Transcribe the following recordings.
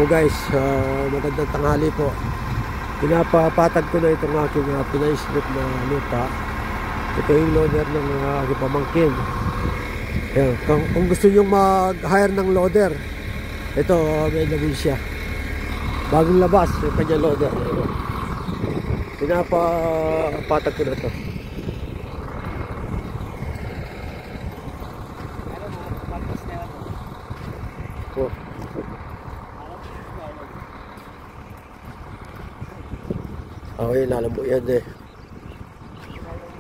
mo guys, magandang tanghali po. Pinapapatag ko na itong aking pinaislip na lupa. Ito yung loader ng aking pamangkin. Ayan, kung gusto nyo mag-hire ng loader, ito may lamin siya. Bagong labas yung kanyang loader. Pinapapatag ko na ito. Oh. Okay, lalambot yan eh.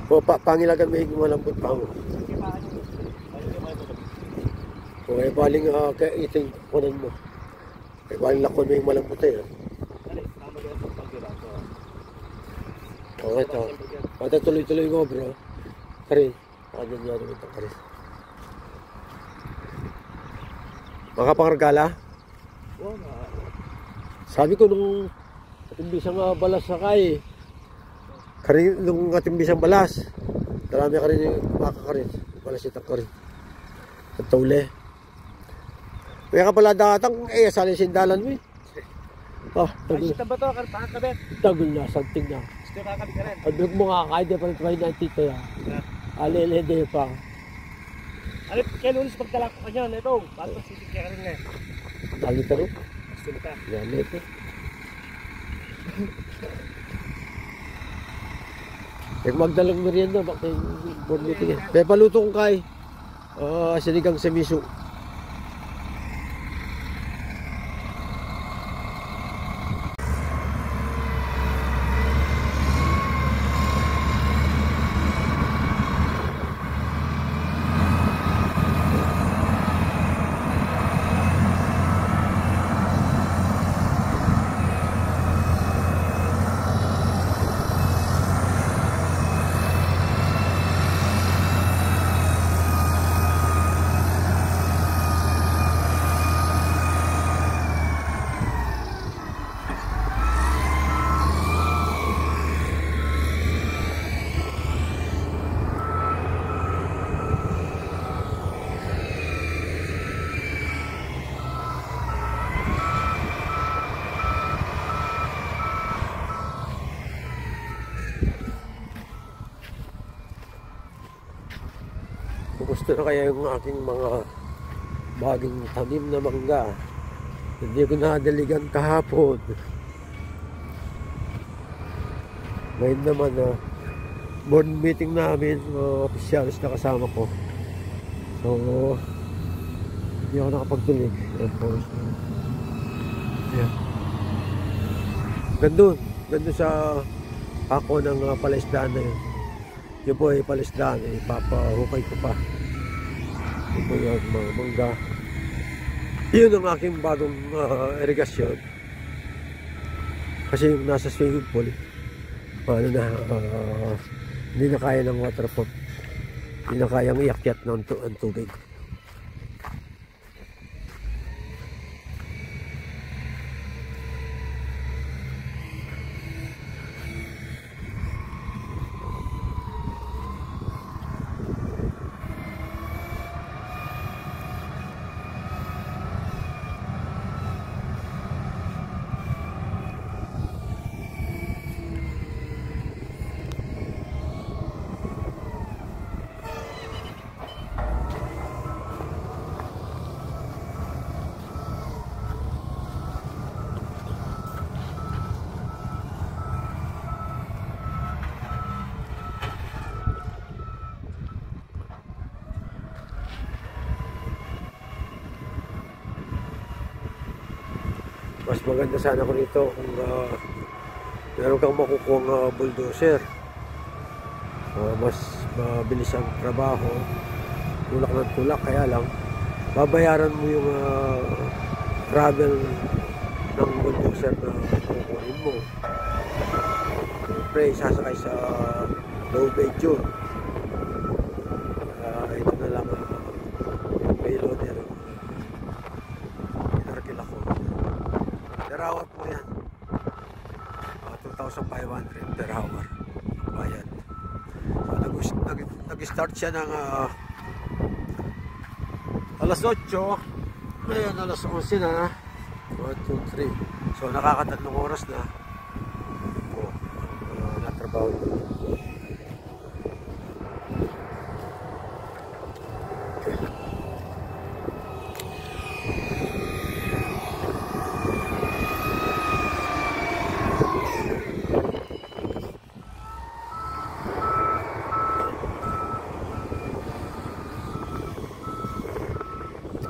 O, pangilagan may malambot pa mo. Okay, baling iting kunan mo. Okay, baling lakon may malambot eh. Okay, ito. Pata tuloy-tuloy mo bro. Kari. Pakadyan niya naman ito, kari. Makapangargala? Oo nga. Sabi ko nung atimbisang balas sa kay. Kari nung atimbisang balas. Marami ka rin yung makakarin. Balas itang ka rin. At taule. Kaya ka pala datang salin sindalan mo eh. Tagul. Ay, sita ba ito? Kakabit? Tagul na, santing na. Gusto kakabit ka rin? Pag mo kakakain, di pa rin try na tito ya. Alele pa. Ano, kaya lulis pagdala ko kanya na ito. Ba't pasitik ka rin nga? Alita rin? Gusto ka? Yan ito. Kaya magdalang merienda, bakit yung board meeting yan? Kaya paluto kong kay. Sinigang sa miso. Gusto na kaya yung aking mga baging tanim na mangga. Hindi ko nadaligan kahapon. Ngayon naman board meeting namin, officials na kasama ko. So hindi ako nakapagtuloy. Yeah. Gandun sa ako ng palaisdaan na yun. Yun po ay palaisdaan, ipapahukay ko pa. Yun po yung mga mangga. Yun ang aking bagong irigasyon. Kasi yung nasa swimming pool, hindi na kaya ng water pump. Hindi na kayang iakyat ng tubig. Mas maganda sana ko nito kung meron kang makukuha bulldozer. Mas mabilis ang trabaho. Tulak ng tulak, kaya lang babayaran mo yung travel ng bulldozer na kukunin mo. Siyempre, sasakay sa low bed yun. Ito na lang payloader. Inarkil ako. Per hour po yan. 2,500 per hour. Bayad. So, nag-start siya ng alas 8. Ngayon, alas 11 na. 1, 2, 3. So nakakatatlong oras na po natrabaho ko.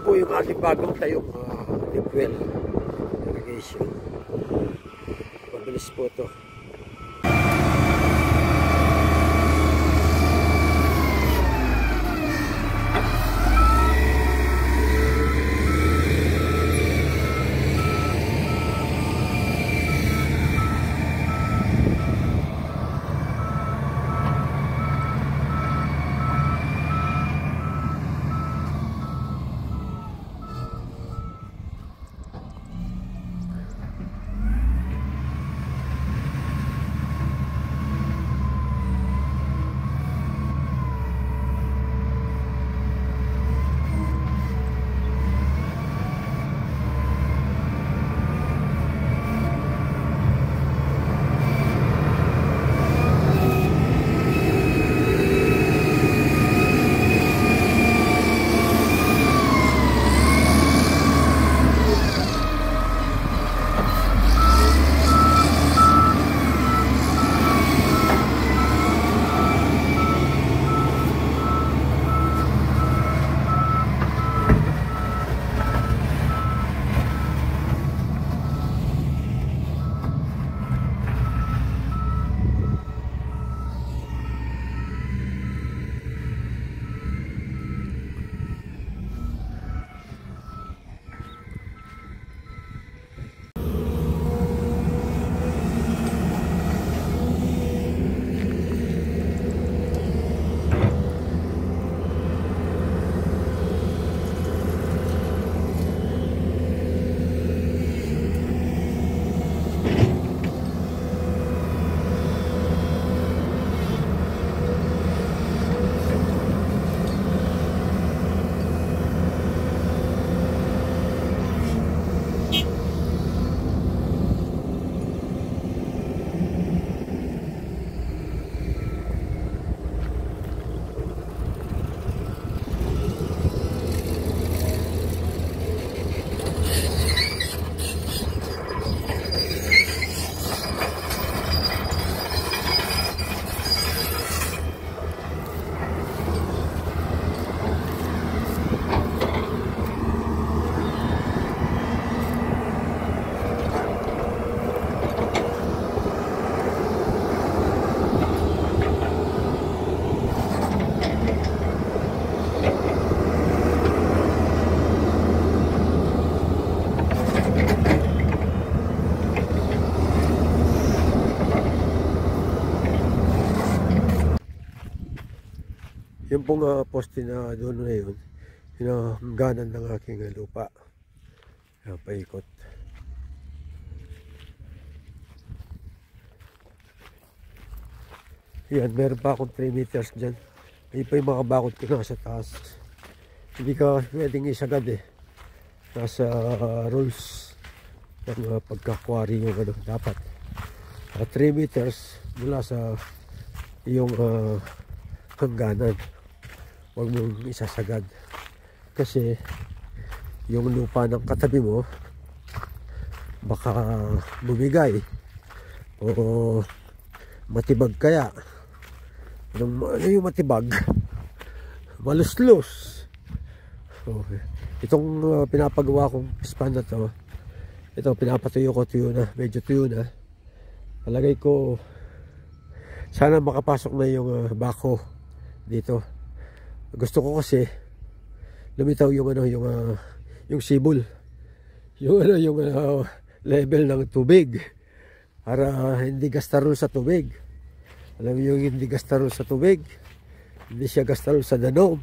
Po yung aking bagong tayong deep well irrigation. Mabilis po ito. Yung pong poste na doon na yun, hinahangganan ng aking lupa. Paikot. Yan, meron pa akong 3 meters dyan. May pa yung mga bakod ko nasa taas. Hindi ka pwedeng isagad eh. Nasa rules ng pagkakwari yung ano, dapat 3 meters mula sa iyong hangganan. Huwag mong isasagad kasi yung lupa ng katabi mo baka bumigay o matibag kaya. Ano yung matibag? Maluslos. Okay. Itong pinapagawa kong span na to, ito pinapatuyo ko, tuyo na, medyo tuyo na. Palagay ko sana makapasok na yung bako dito. Gusto ko kasi lumitaw yung ano, yung sibol, yung ano, yung level ng tubig para hindi gastarol sa tubig. Alam mo yung hindi gastarol sa tubig, hindi siya gastarol sa danom.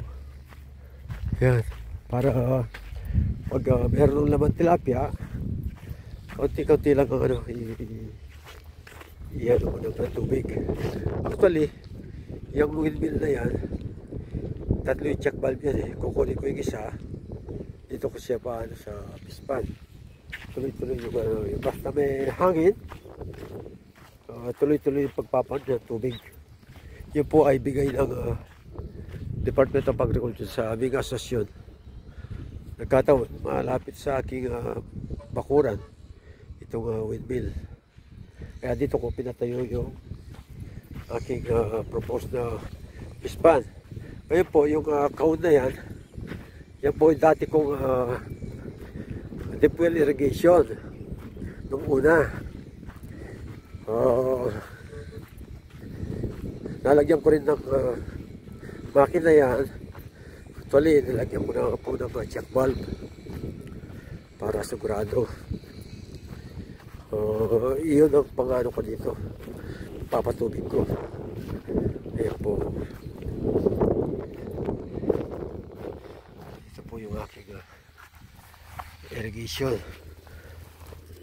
Yan, para pag meron ng laman tilapia, kaunti-kaunti lang ang ano, iyan mo ng tubig. Actually, yung windmill na yan, 3 yung check valve yan eh. Kukunin ko yung isa, dito ko siya paano sa pispan. tuloy-tuloy yung basta may hangin, tuloy-tuloy yung pagpapan ng tubig. Yun po ay bigay ng Department of Agriculture sa aming asosyon. Nagkataon, malapit sa aking bakuran itong windmill. Kaya dito ko pinatayo yung aking proposed na pispan. Ngayon po, yung kahon na yan po yung dati kong deep well irrigation nung una. Nalagyan ko rin ng makina yan. Actually, nilagyan ko na po ng check valve para sigurado. Iyon ang pangano ko dito, papatubig ko. Ayan po. Ito po yung aking irrigation.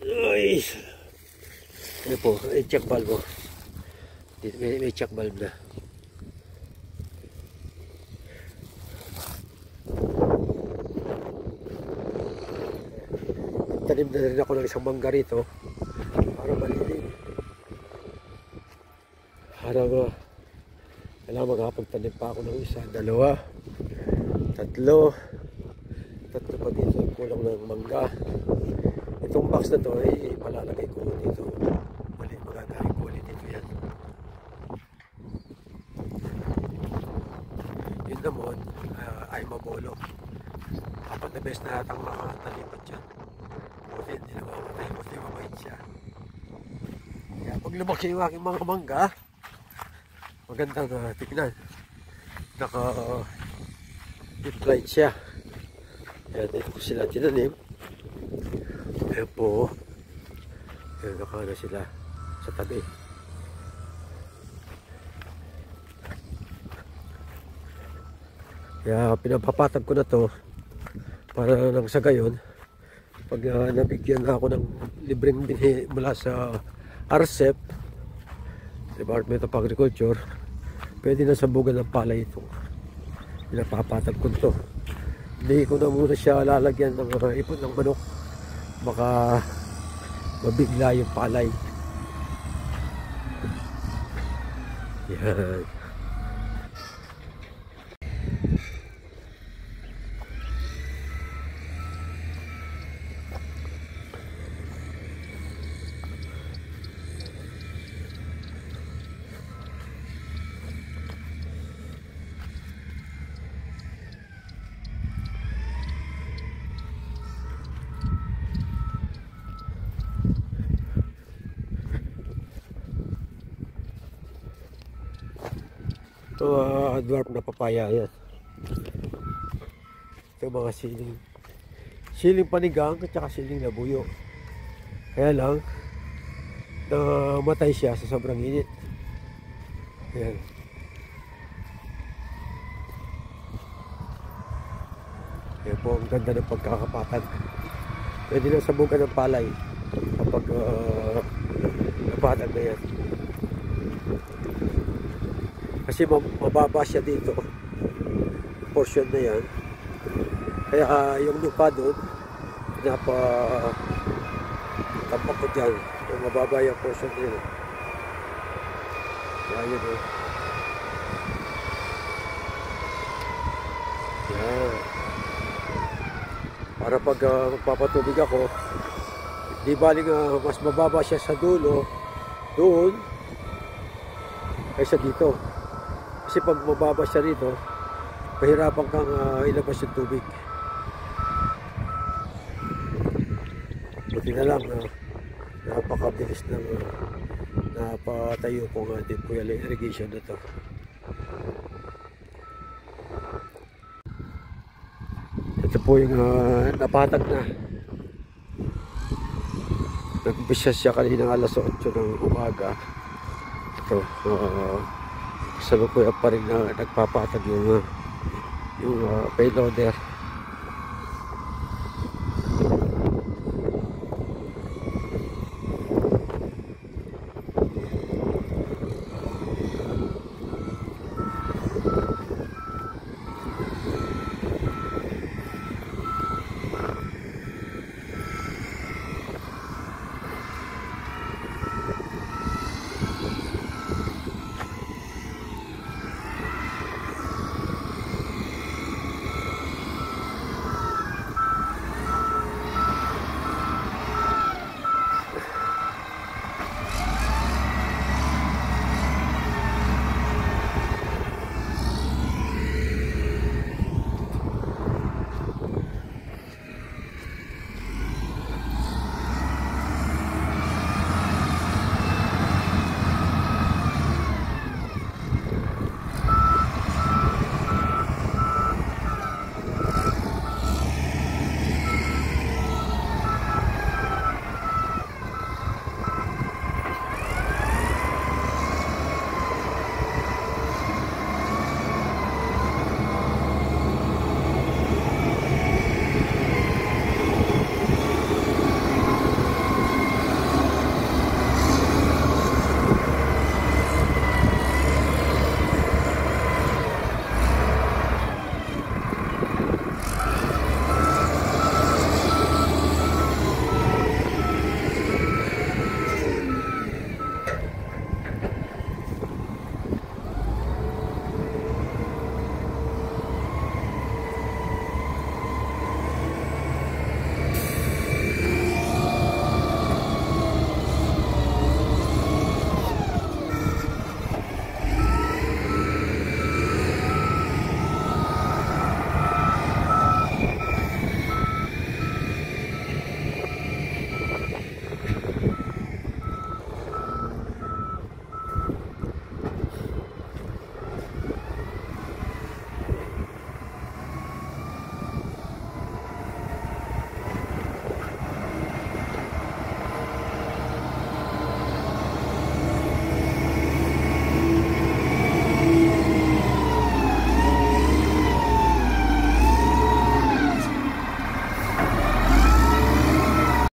Ay! Ayan po, check valve mo. Dito may check valve na. Tanim na rin ako ng isang mangga rito para malilim. Kailangan makapagtanim pa ako ng isa, dalawa, tatlo pa dito. Kulang ng mangga. Itong box na to ay palalagay ko dito. Magagaling ko ulit dito yan. Yun naman ay mabolo. Kapag na best na natang makatalipat dyan, buti hindi na mamatay, buti mabait siya. Kaya pag lumaki yung aking mga mangga, magandang tignan. Naka-implied siya. Kaya dito ko sila tinanim. Ayan po. Ayan, naka na sila sa tabi. Kaya pinapapatag ko na to para nang sa gayon, pag nabigyan na ako ng libreng binhi mula sa RCEP, Department of Agriculture, pwede na sabugan ng palay ito. Pinapapatag ko to. Hindi ko na muna siya lalagyan ng ipon ng manok, baka mabigla yung palay. Yan. Ito dwarf na papaya yan. Ito mga siling panigang at saka siling labuyo. Kaya lang namatay siya sa sobrang init. Ayan. Ayan po, ang ganda ng pagkakapatag. Pwede na sabugan ng palay kapag napatag na yan. Kasi mababa siya dito, portion na yan. Kaya yung lupa doon, tapak ko dyan. Yung mababa yung portion na yun. Kaya yun eh. Yan. Para pag magpapatubig ako, di baling mas mababa siya sa dulo, doon, kaysa dito. Kasi pag mababa siya rito, pahirapan kang ilabas yung tubig. Buti na lang napakabilis ng napatayo ko nga din po yung irrigation na to. Ito po yung napatag na. Nag-umpisa siya kanina alas 8 ng umaga. Ito, sabi ko pa rin na nagpapatag yung payloader.